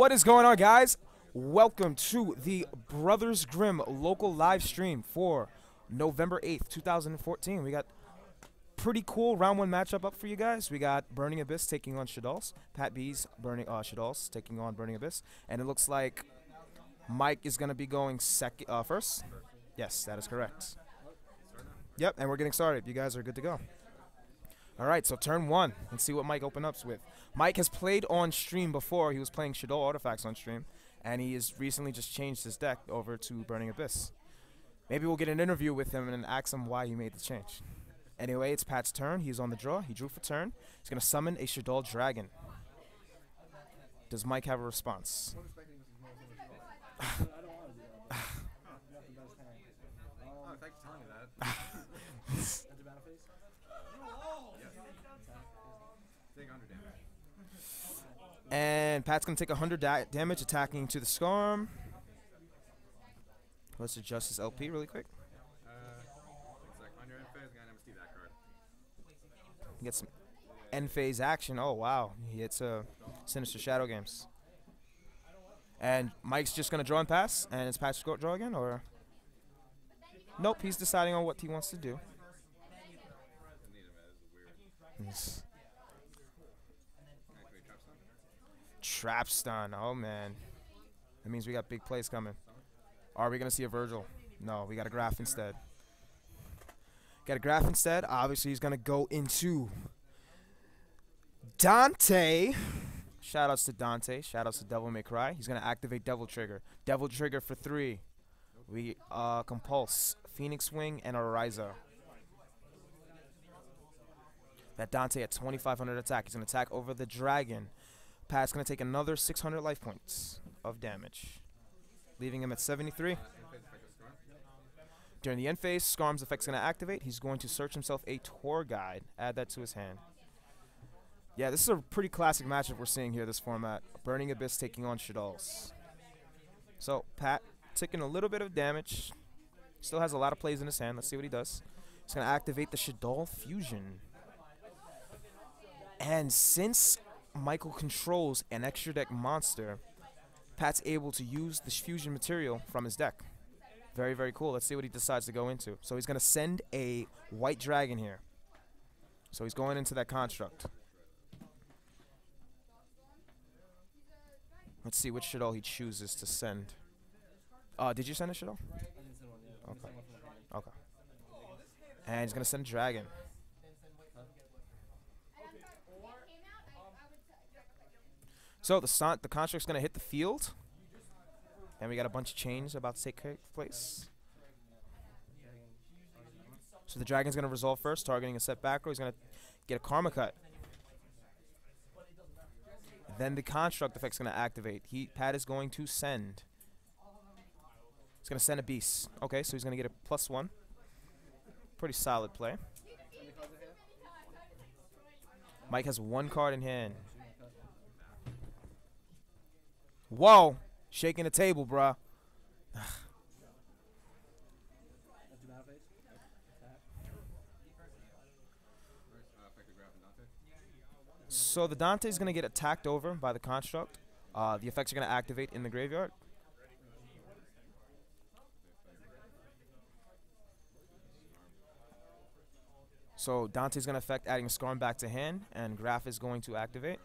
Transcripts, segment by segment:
What is going on, guys? Welcome to the Brothers Grimm local live stream for November 8th, 2014. We got pretty cool round one matchup up for you guys. We got Burning Abyss taking on Shaddolls. Pat B's Shaddolls taking on Burning Abyss. And it looks like Mike is going to be going first. Yes, that is correct. Yep, and we're getting started. You guys are good to go. All right, so turn one. Let's see what Mike opens up with. Mike has played on stream before. He was playing Shaddoll artifacts on stream, and he has recently just changed his deck over to Burning Abyss. Maybe we'll get an interview with him and ask him why he made the change. Anyway, it's Pat's turn. He's on the draw. He drew for turn. He's going to summon a Shaddoll dragon. Does Mike have a response? And Pat's going to take 100 damage attacking to the Scarm. Let's adjust his LP really quick. Get some end phase action. Oh, wow. He hits a Sinister Shadow Games. And Mike's just going to draw and pass. And it's Pat's draw again? Or nope, he's deciding on what he wants to do. Trap stun. Oh, man. That means we got big plays coming. Are we going to see a Virgil? No, we got a Graph instead. Got a Graph instead. Obviously, he's going to go into Dante. Shoutouts to Dante. Shoutouts to Devil May Cry. He's going to activate Devil Trigger. Devil Trigger for 3. We compulse Phoenix Wing and Ariza. That Dante at 2,500 attack. He's going to attack over the dragon. Pat's going to take another 600 life points of damage, leaving him at 73. During the end phase, Scarm's effect's going to activate. He's going to search himself a tour guide. Add that to his hand. Yeah, this is a pretty classic matchup we're seeing here, this format. Burning Abyss taking on Shaddolls. So, Pat taking a little bit of damage. Still has a lot of plays in his hand. Let's see what he does. He's going to activate the Shaddoll Fusion. And since Michael controls an extra deck monster, Pat's able to use the fusion material from his deck. Very, very cool. Let's see what he decides to go into. So he's going to send a white dragon here. So he's going into that construct. Let's see which Shaddoll he chooses to send. Did you send a Shaddoll? Okay. Okay. And he's going to send a dragon. So the construct's going to hit the field. And we got a bunch of chains about to take place. So the dragon's going to resolve first, targeting a set back row. He's going to get a Karma Cut. Then the construct effect's going to activate. Pat is going to send. He's going to send a beast. Okay, so he's going to get a +1. Pretty solid play. Mike has 1 card in hand. Whoa! Shaking the table, bruh. So the Dante is going to get attacked over by the construct. The effects are going to activate in the graveyard. So Dante's going to affect adding a Scarm back to hand, and Graph is going to activate.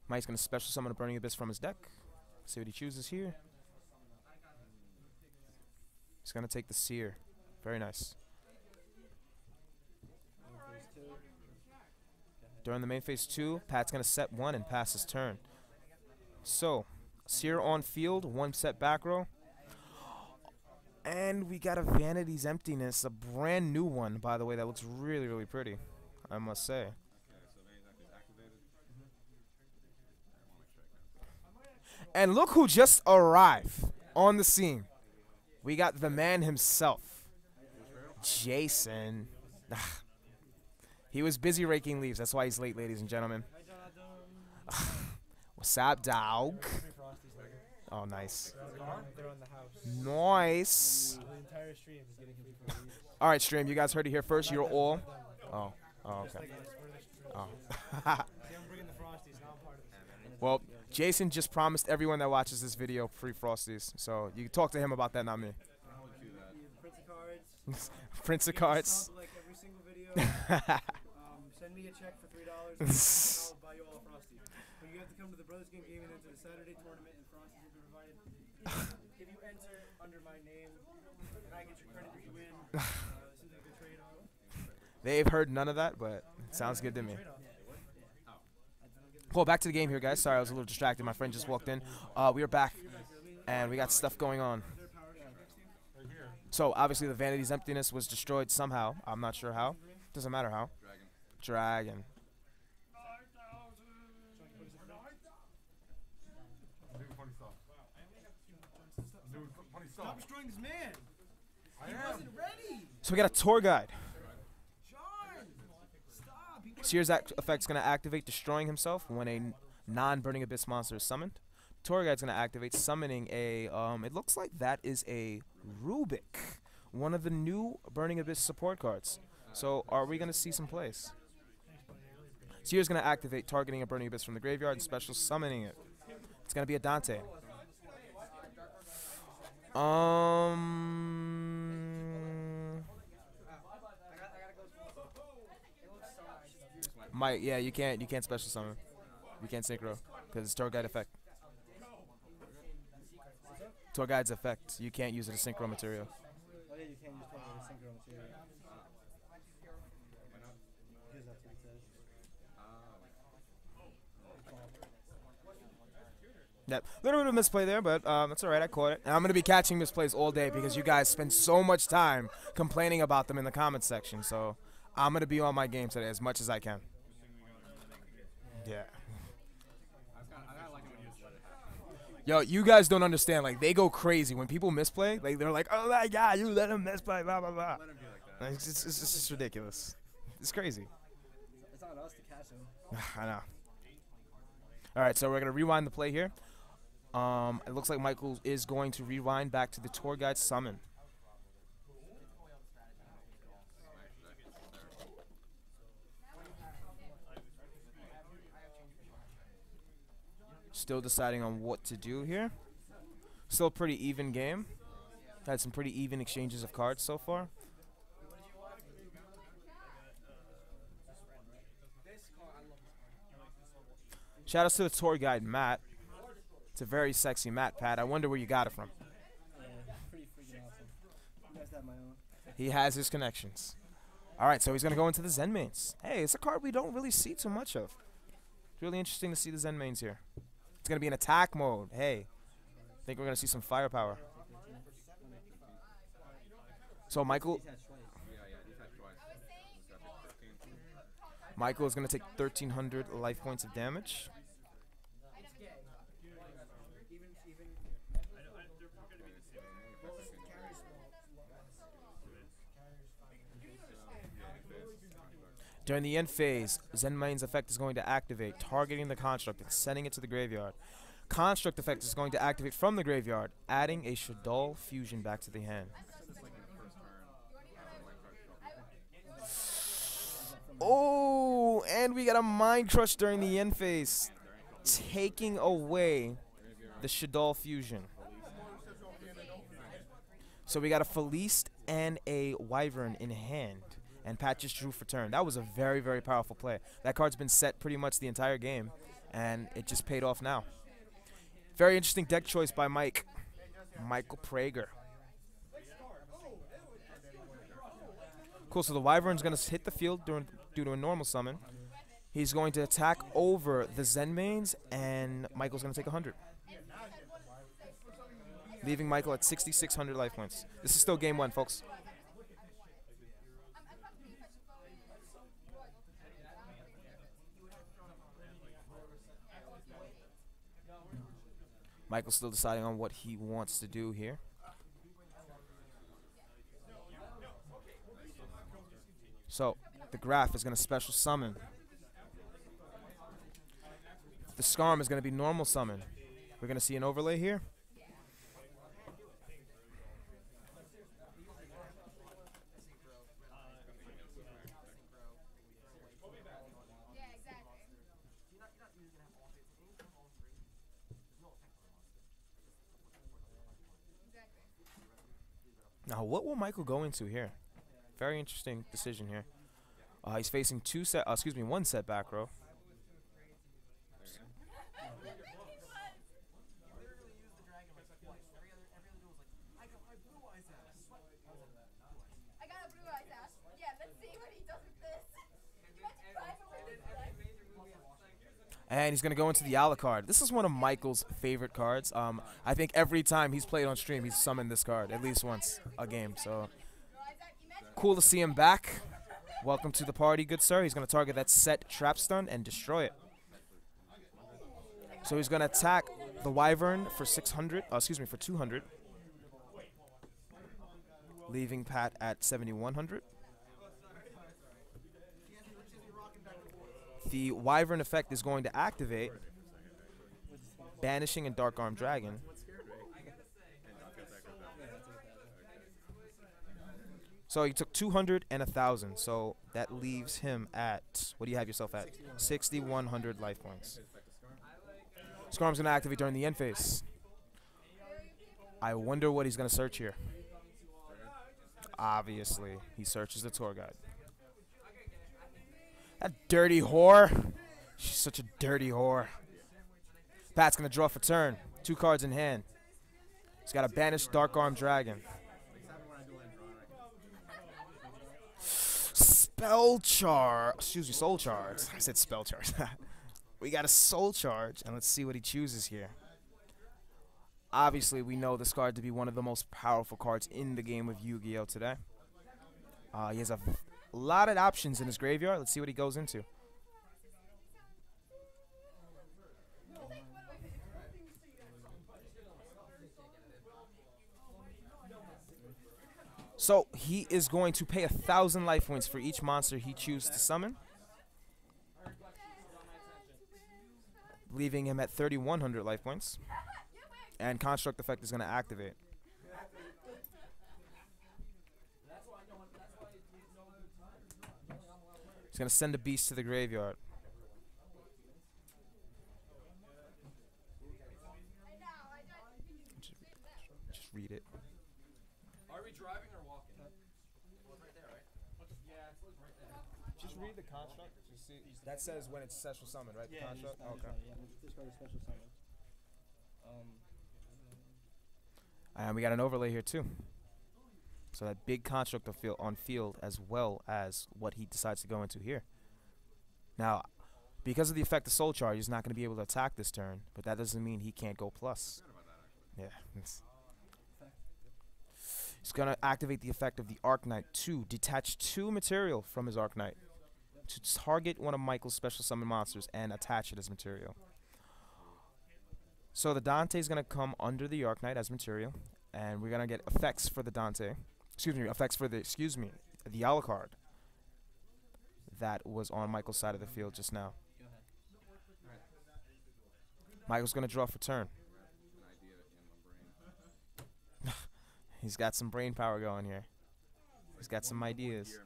Mike's going to special summon a Burning Abyss from his deck. See what he chooses here. He's going to take the Seer. Very nice. During the main phase 2, Pat's going to set 1 and pass his turn. So, Seer on field, 1 set back row. And we got a Vanity's Emptiness, a brand new one, by the way, that looks really, really pretty, I must say. And look who just arrived on the scene. We got the man himself, Jason. He was busy raking leaves. That's why he's late, ladies and gentlemen. What's up, dog? Oh, nice. Nice. All right, stream. You guys heard it here first. You're all Oh. Oh, Just okay. like us, we're the Oh. See, I'm bringing the Frosties, now I'm part of this. Well, Jason just promised everyone that watches this video free Frosties. So you can talk to him about that, not me. Prince of cards. Prince of Give me a cards. sub like every single video. Send me a check for $3 and I'll buy you all a Frosty. But you have to come to the Brothers Game Gaming and enter the Saturday tournament and Frosties will be provided. If you enter under my name and I get your credit if you win, seems like a good trade-off. They've heard none of that, but it sounds good to me. Cool, back to the game here, guys. Sorry, I was a little distracted. My friend just walked in. We are back, and we got stuff going on. So, obviously, the Vanity's Emptiness was destroyed somehow. I'm not sure how. Doesn't matter how. Dragon. Stop destroying this man! He wasn't ready! So, we got a tour guide. John! Stop! Seer's effect is going to activate, destroying himself when a non-Burning Abyss monster is summoned. Tour guide's going to activate, summoning a, it looks like that is a Rubik, one of the new Burning Abyss support cards. So, are we going to see some plays? Seer's going to activate, targeting a Burning Abyss from the graveyard and special summoning it. It's going to be a Dante. Yeah, you can't special summon. You can't synchro because it's tour guide effect. Tour guide's effect. You can't use it as synchro material. Oh yeah, you can't use tour guide as synchro material. Because that's what it says. Yep, a little bit of misplay there, but that's all right. I caught it. And I'm going to be catching misplays all day because you guys spend so much time complaining about them in the comments section. So I'm going to be on my game today as much as I can. Yeah. Yo, you guys don't understand. Like, they go crazy when people misplay. Like, they're like, oh my God, you let him misplay, blah, blah, blah. It's just ridiculous. It's crazy. It's on us to catch him. I know. All right, so we're going to rewind the play here. It looks like Michael is going to rewind back to the tour guide summon. Still deciding on what to do here. Still a pretty even game. Had some pretty even exchanges of cards so far. Shout out to the tour guide, Matt. It's a very sexy Matt pad. I wonder where you got it from. Pretty freaking awesome. You guys have my own. He has his connections. All right, so he's going to go into the Zen mains. Hey, it's a card we don't really see too much of. It's really interesting to see the Zen mains here. It's going to be in attack mode. Hey, I think we're going to see some firepower. So Michael is going to take 1,300 life points of damage. During the end phase, Zen Main's effect is going to activate, targeting the construct and sending it to the graveyard. Construct effect is going to activate from the graveyard, adding a Shaddoll fusion back to the hand. Oh, and we got a Mind Crush during the end phase, taking away the Shaddoll fusion. So we got a Feliced and a Wyvern in hand. And Pat just drew for turn. That was a very, very powerful play. That card's been set pretty much the entire game, and it just paid off now. Very interesting deck choice by Michael Prager. Cool, so the Wyvern's going to hit the field due to a normal summon. He's going to attack over the Zen mains, and Michael's going to take 100. Leaving Michael at 6,600 life points. This is still game one, folks. Michael's still deciding on what he wants to do here. So, the Graph is going to special summon. The Skarm is going to be normal summon. We're going to see an overlay here. Now, what will Michael go into here? Very interesting decision here. He's facing one set back row. And he's going to go into the Alucard. This is one of Michael's favorite cards. I think every time he's played on stream, he's summoned this card at least once a game. So cool to see him back. Welcome to the party, good sir. He's going to target that set trap stun and destroy it. So he's going to attack the Wyvern for 200. Leaving Pat at 7,100. The Wyvern effect is going to activate Banishing and Dark Arm Dragon. So he took 200 and 1,000. So that leaves him at, what do you have yourself at? 6,100 life points. Skarm's going to activate during the end phase. I wonder what he's going to search here. Obviously, he searches the tour guide. That dirty whore. She's such a dirty whore. Pat's going to draw for turn. 2 cards in hand. He's got a banished Dark Arm Dragon. Soul Charge. I said Spell Charge. We got a Soul Charge, and let's see what he chooses here. Obviously, we know this card to be one of the most powerful cards in the game of Yu-Gi-Oh! Today. He has a lot of options in his graveyard. Let's see what he goes into. So he is going to pay 1,000 life points for each monster he chooses to summon, leaving him at 3,100 life points. And Construct Effect is going to activate. He's going to send a beast to the graveyard. Just read it. Are we driving or walking? Well, it's right there, right? Yeah, it's right there. Just read the construct. Just see. That says when it's special summon, right? Yeah, the construct? Okay. Yeah, this card is special summon. And we got an overlay here too. So that big construct on field as well as what he decides to go into here. Now, because of the effect of Soul Charge, he's not going to be able to attack this turn, but that doesn't mean he can't go plus. Yeah. He's going to activate the effect of the Arknight to detach 2 material from his Arknight to target one of Michael's special summon monsters and attach it as material. So the Dante is going to come under the Arknight as material, and we're going to get effects for the Dante. Effects for the Alucard that was on Michael's side of the field just now. Michael's going to draw for turn. He's got some brain power going here. He's got some ideas.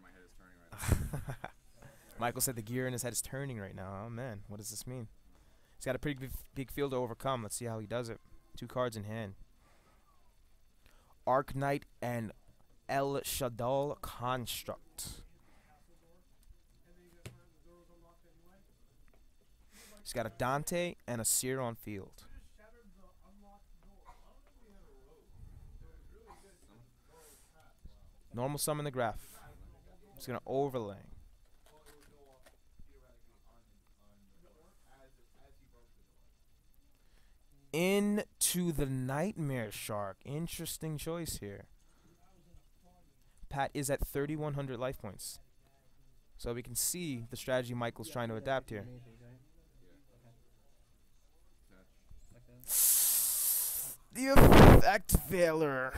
Michael said the gear in his head is turning right now. Oh man, what does this mean? He's got a pretty big field to overcome. Let's see how he does it. 2 cards in hand. Arknight and El Shaddoll Construct. He's got a Dante and a Seer on field. Normal summon the graph. He's going to overlay. Into the Nightmare Shark. Interesting choice here. Pat is at 3,100 life points. So we can see the strategy Michael's trying to adapt here. The effect failure.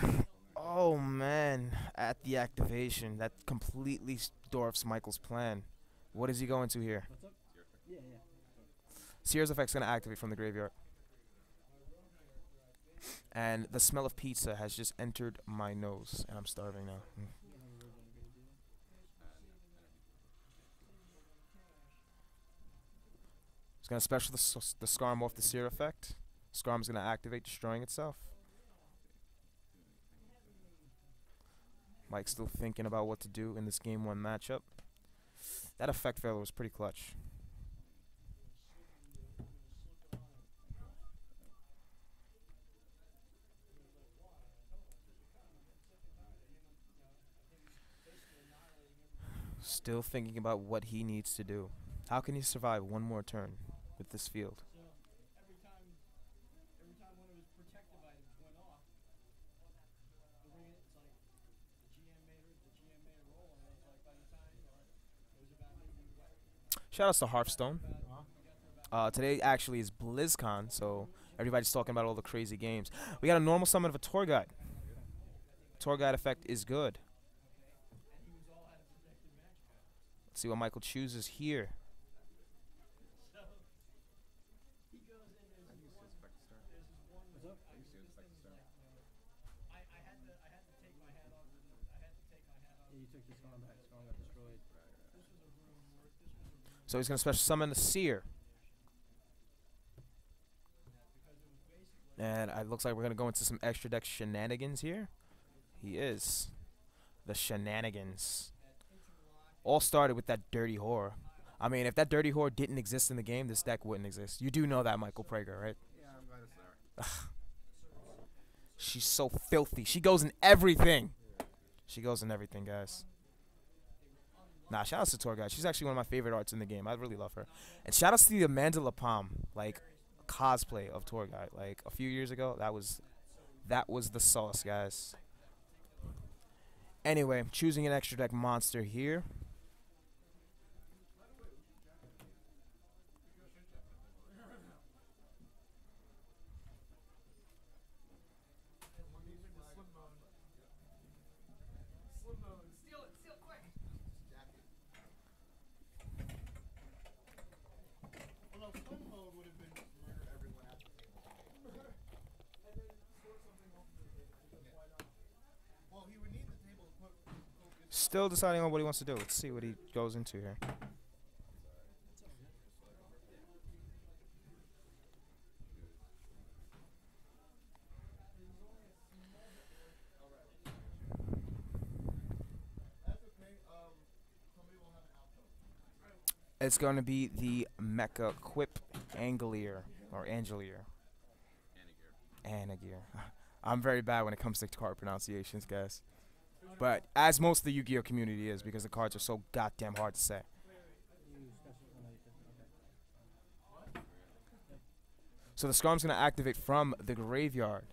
Oh man, at the activation. That completely dwarfs Michael's plan. What is he going to here? Seer's effect's going to activate from the graveyard. And the smell of pizza has just entered my nose, and I'm starving now. It's going to special the Skarm off the Seer effect. Skarm's going to activate, destroying itself. Mike's still thinking about what to do in this game 1 matchup. That effect failure was pretty clutch. Still thinking about what he needs to do. How can he survive 1 more turn with this field? Every time one of his protective items went off, it's like the GM made a roll, and it's like by the time it was about maybe Shout outs to Hearthstone. Today actually is BlizzCon, so everybody's talking about all the crazy games. We got a normal summon of a tour guide. Tour guide effect is good. Let's see what Michael chooses here. So he's going to special summon the Seer. And it looks like we're going to go into some extra deck shenanigans here. He is. The shenanigans. All started with that dirty whore. I mean, if that dirty whore didn't exist in the game, this deck wouldn't exist. You do know that, Michael Prager, right? Yeah, I'm glad it's there. She's so filthy. She goes in everything. She goes in everything, guys. Nah, shout out to Tour Guide. She's actually one of my favorite arts in the game. I really love her. And shout out to the Amanda Lapalm, like cosplay of Tour Guide. Like a few years ago, that was the sauce, guys. Anyway, choosing an extra deck monster here. Still deciding on what he wants to do. Let's see what he goes into here. It's going to be the Mecha Quip Angelier, or Angelier. Anagir. I'm very bad when it comes to card pronunciations, guys. But as most of the Yu-Gi-Oh community is, because the cards are so goddamn hard to say. So the Skarm's going to activate from the graveyard.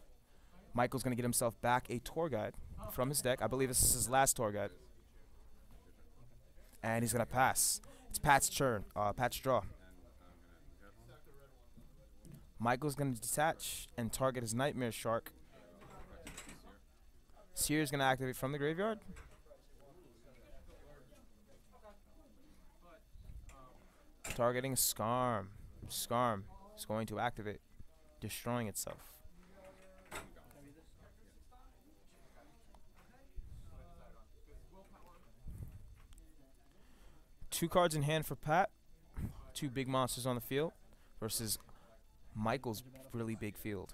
Michael's going to get himself back a tour guide from his deck. I believe this is his last tour guide. And he's going to pass. It's Pat's turn. Pat's draw. Michael's going to detach and target his Nightmare Shark. Seer's going to activate from the graveyard. Targeting Skarm. Skarm is going to activate, destroying itself. Two cards in hand for Pat. Two big monsters on the field versus Michael's really big field.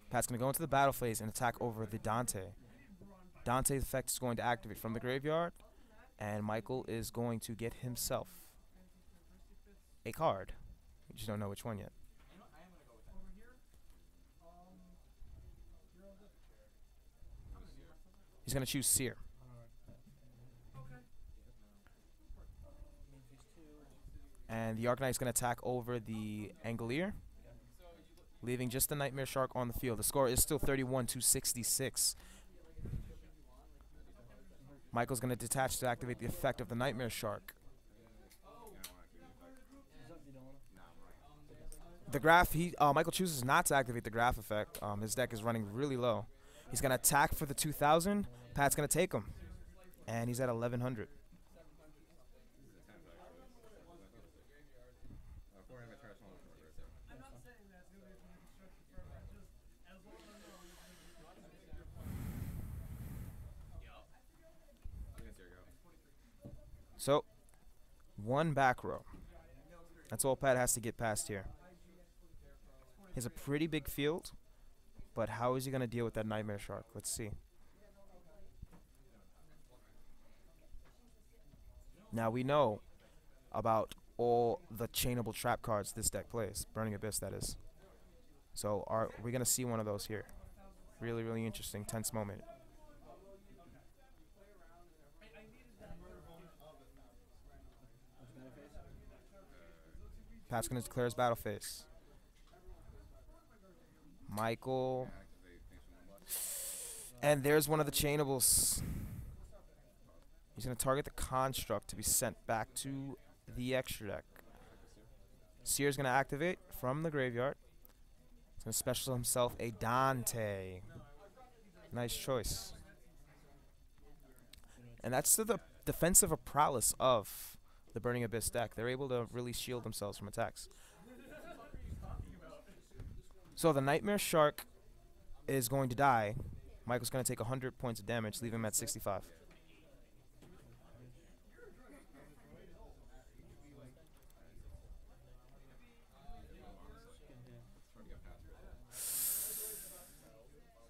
Pat's going to go into the battle phase and attack over the Dante. Dante's effect is going to activate from the graveyard, and Michael is going to get himself a card. You just don't know which one yet. He's going to choose Seer. And the Arcanite's going to attack over the Angelier, leaving just the Nightmare Shark on the field. The score is still 31-66. Michael's going to detach to activate the effect of the Nightmare Shark. The graph, Michael chooses not to activate the graph effect. His deck is running really low. He's going to attack for the 2,000. Pat's going to take him. And he's at 1,100. So, one back row. That's all Pat has to get past here. He has a pretty big field, but how is he going to deal with that Nightmare Shark? Let's see. Now we know about all the chainable trap cards this deck plays. Burning Abyss, that is. So are we going to see one of those here? Really, really interesting, tense moment. Pat's going to declare his battle phase. Michael. And there's one of the chainables. He's going to target the construct to be sent back to the extra deck. Seer's going to activate from the graveyard. He's going to special himself a Dante. Nice choice. And that's to the defensive prowess of the Burning Abyss deck. They're able to really shield themselves from attacks. So the Nightmare Shark is going to die. Michael's going to take 100 points of damage, leave him at 65.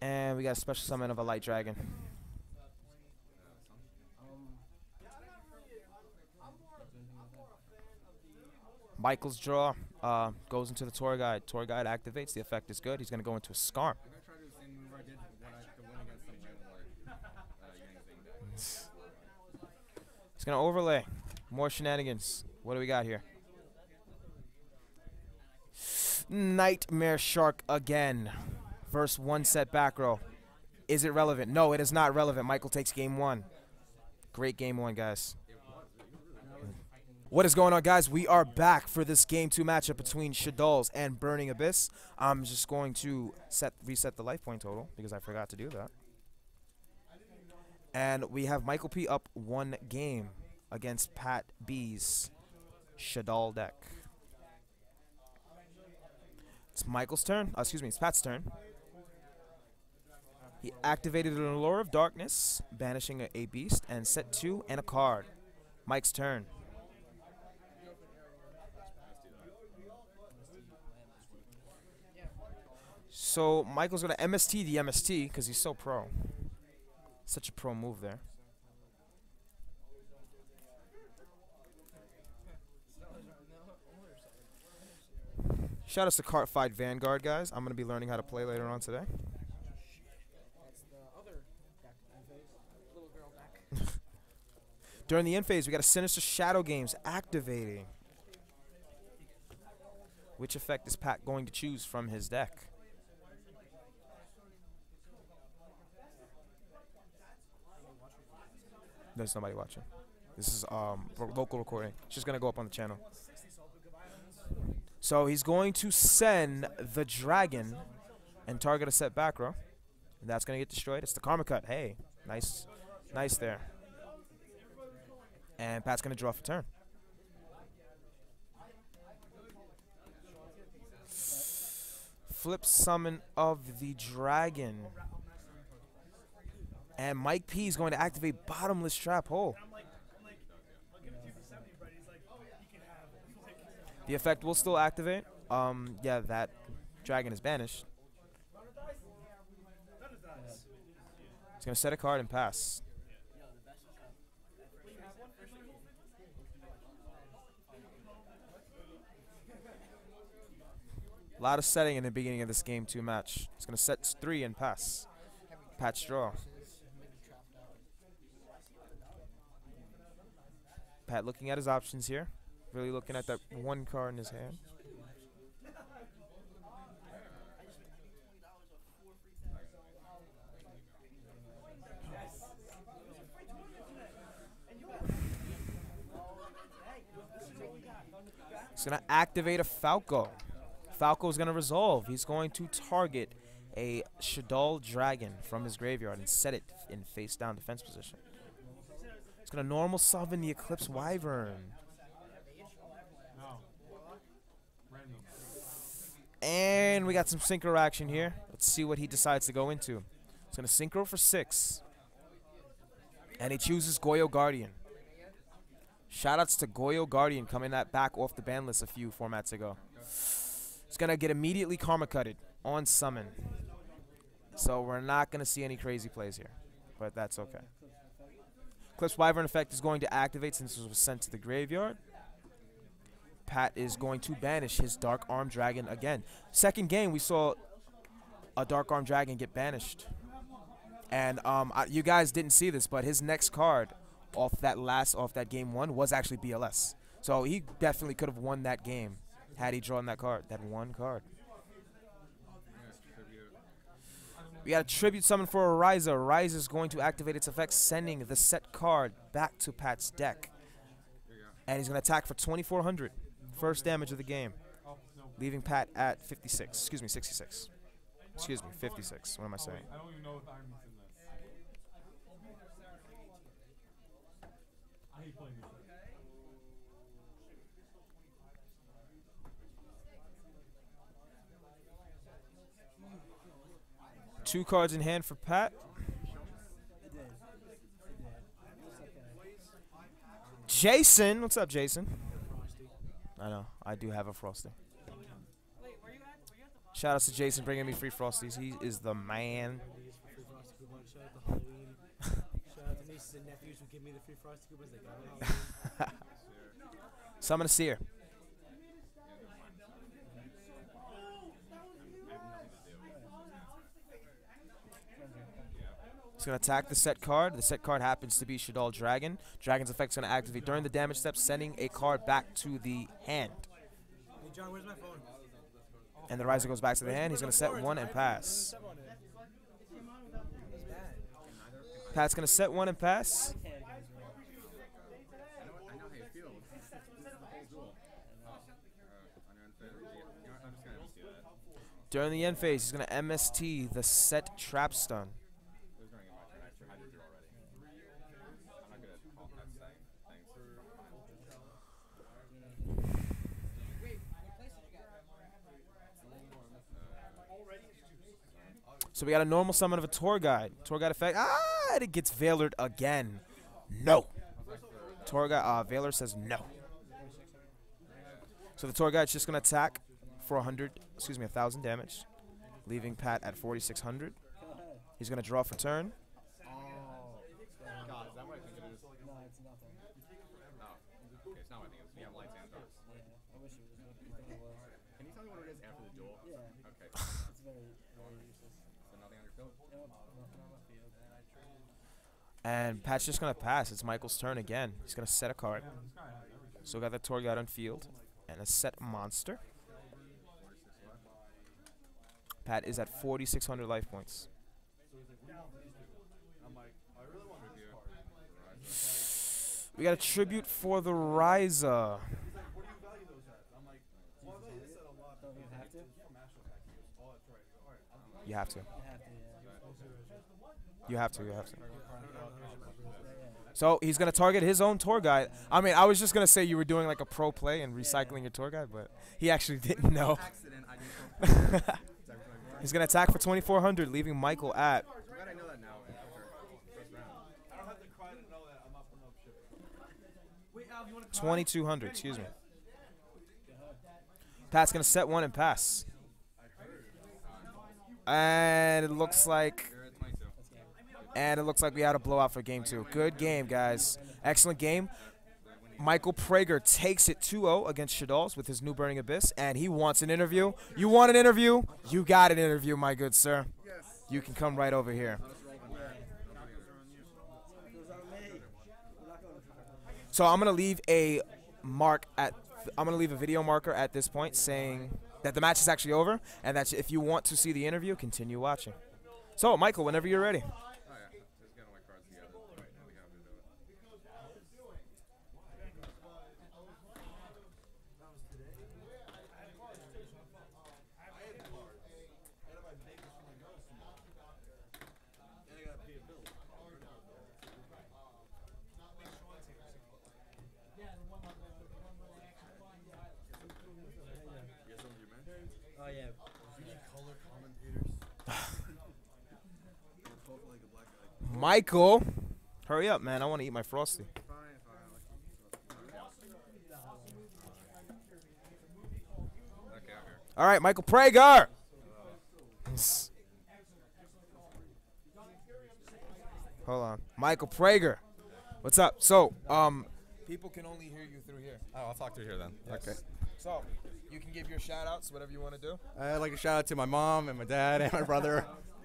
And we got a special summon of a Light Dragon. Michael's draw goes into the tour guide. Tour guide activates. The effect is good. He's going to go into a Scarm. He's going to overlay. More shenanigans. What do we got here? Nightmare Shark again. Versus one set back row. Is it relevant? No, it is not relevant. Michael takes game one. Great game one, guys. What is going on, guys? We are back for this game 2 matchup between Shaddolls and Burning Abyss. I'm just going to reset the life point total because I forgot to do that. And we have Michael P up 1 game against Pat B's Shaddoll deck. It's Michael's turn. Excuse me, it's Pat's turn. He activated an Allure of Darkness, banishing a beast, and set 2 and a card. Mike's turn. So Michael's going to MST the MST because he's so pro. Such a pro move there. Shout out to Cartfight Vanguard, guys. I'm going to be learning how to play later on today. During the end phase, we got a Sinister Shadow Games activating. Which effect is Pat going to choose from his deck? There's nobody watching. This is local recording. It's just gonna go up on the channel. So he's going to send the dragon and target a set back row. And that's gonna get destroyed. It's the Karma Cut. Hey, nice, nice there. And Pat's gonna draw for turn. Flip summon of the dragon. And Mike P is going to activate Bottomless Trap Hole. The effect will still activate. Yeah, that dragon is banished. He's going to set a card and pass. A lot of setting in the beginning of this game 2 match. He's going to set 3 and pass. Pat's draw. Pat looking at his options here. Really looking at that 1 card in his hand. He's going to activate a Falco. Falco's going to resolve. He's going to target a Shaddoll Dragon from his graveyard and set it in face down defense position. He's going to normal summon the Eclipse Wyvern. And we got some synchro action here. Let's see what he decides to go into. He's going to synchro for 6. And he chooses Goyo Guardian. Shoutouts to Goyo Guardian coming back off the ban list a few formats ago. It's going to get immediately Karma Cutted on summon. So we're not going to see any crazy plays here. But that's okay. Clips Wyvern effect is going to activate since it was sent to the graveyard. Pat is going to banish his Dark Arm Dragon again. Second game, we saw a Dark Arm Dragon get banished. And you guys didn't see this, but his next card off that game 1 was actually BLS. So he definitely could have won that game had he drawn that card, that one card. We got a tribute summon for Ariza. Ariza is going to activate its effect, sending the set card back to Pat's deck. And he's going to attack for 2,400. First damage of the game. Leaving Pat at 56. Excuse me, 66. Excuse me, 56. What am I saying? I don't even know if I'm in this. I hate playing this. 2 cards in hand for Pat. Jason, what's up, Jason? I know, I do have a Frosty. Shout out to Jason bringing me free Frosties. He is the man. Shout out to nieces and nephews who give me the free Frosty coupons. They got it. Summon a Seer. He's going to attack the set card. The set card happens to be Shaddoll Dragon. Dragon's effect is going to activate during the damage step, sending a card back to the hand. Hey John, where's my phone? And the Riser goes back to the hand. He's going to set 1 and pass. Pat's going to set 1 and pass. During the end phase, he's going to MST the set Trap Stun. So we got a normal summon of a Tour Guide. Tour Guide effect. And it gets Veilered again. No. Tour Guide, Veiler says no. So the Tour Guide's just going to attack for 1,000 damage, leaving Pat at 4,600. He's going to draw for turn. God, is that what I think it is? No, it's nothing. Oh, okay, it's not what I think it is. We have lights and darks. Yeah, I wish it was. Can you tell me what it is after the duel? Yeah. Okay. It's very, very useless. So nothing on your field? Nope, nothing on my field. And Pat's just going to pass. It's Michael's turn again. He's going to set a card. So we got the Tour Guide on field and a set monster. Pat is at 4,600 life points. We got a tribute for the Ryza. You have to. You have to. You have to. So he's going to target his own Tour Guide. I mean, I was just going to say you were doing like a pro play and recycling your Tour Guide, but he actually didn't know. He's going to attack for 2,400, leaving Michael at 2,200, excuse me. Pat's going to set 1 and pass. And it looks like we had a blowout for game 2. Good game, guys. Excellent game. Michael Prager takes it 2-0 against Shaddolls with his new Burning Abyss, and he wants an interview. You want an interview? You got an interview, my good sir. You can come right over here. So I'm gonna leave a video marker at this point saying that the match is actually over, and that if you want to see the interview, continue watching. So, Michael, whenever you're ready. Oh yeah. Michael, hurry up, man. I want to eat my Frosty. All right, Michael Prager. Hold on. Michael Prager What's up? So, people can only hear you through here. Oh, I'll talk through here then. Yes. Okay. So, you can give your shout-outs, whatever you want to do. I'd like to shout out to my mom and my dad and my brother,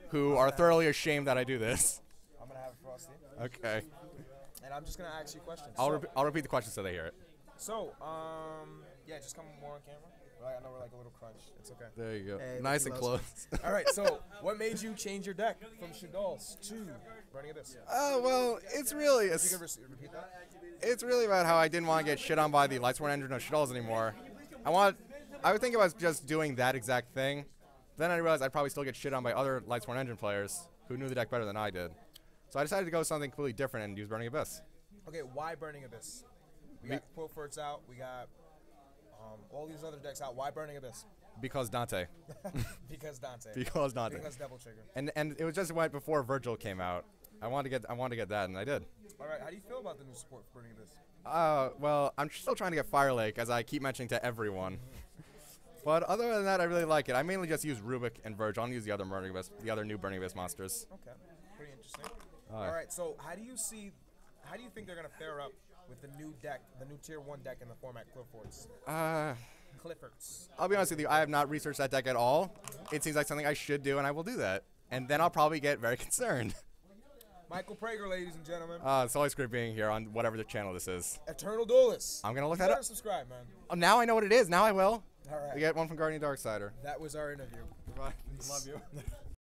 who are thoroughly ashamed that I do this. I'm going to have Frosty. Okay. And I'm just going to ask you questions. I'll repeat the question so they hear it. So, yeah, just come more on camera. Right, I know we're like a little crunch. It's okay. There you go. Hey, Nice and close. close. All right, so what made you change your deck from Shaddolls to Burning Abyss? Well, it's really You can repeat that? it's really about how I didn't want to get shit on by the Lightsworn engine of Shadolls anymore. I would think I was just doing that exact thing. Then I realized I'd probably still get shit on by other Lightsworn engine players who knew the deck better than I did. So I decided to go with something completely different and use Burning Abyss. Okay, why Burning Abyss? We got Quillforts out. We got all these other decks out. Why Burning Abyss? Because Dante. Because Dante. Because Dante. Because Devil Trigger. And it was just right before Virgil came out. I wanted to get that, and I did. All right, how do you feel about the new support for Burning Abyss? Well, I'm still trying to get Fire Lake, as I keep mentioning to everyone. But other than that, I really like it. I mainly just use Rubik and Virgil. I don't use the other new Burning Abyss monsters. Okay, pretty interesting. All right, so how do you think they're gonna fare up with the new deck, the new Tier 1 deck in the format Cliffords? Cliffords. I'll be honest with you, I have not researched that deck at all. It seems like something I should do, and I will do that. And then I'll probably get very concerned. Michael Prager, ladies and gentlemen. It's always great being here on whatever the channel this is. Eternal Duelist. I'm going to look You that better up. subscribe, man. Oh, now I know what it is. Now I will. All right. We get one from Guardian Darksider. That was our interview. Goodbye. Love you.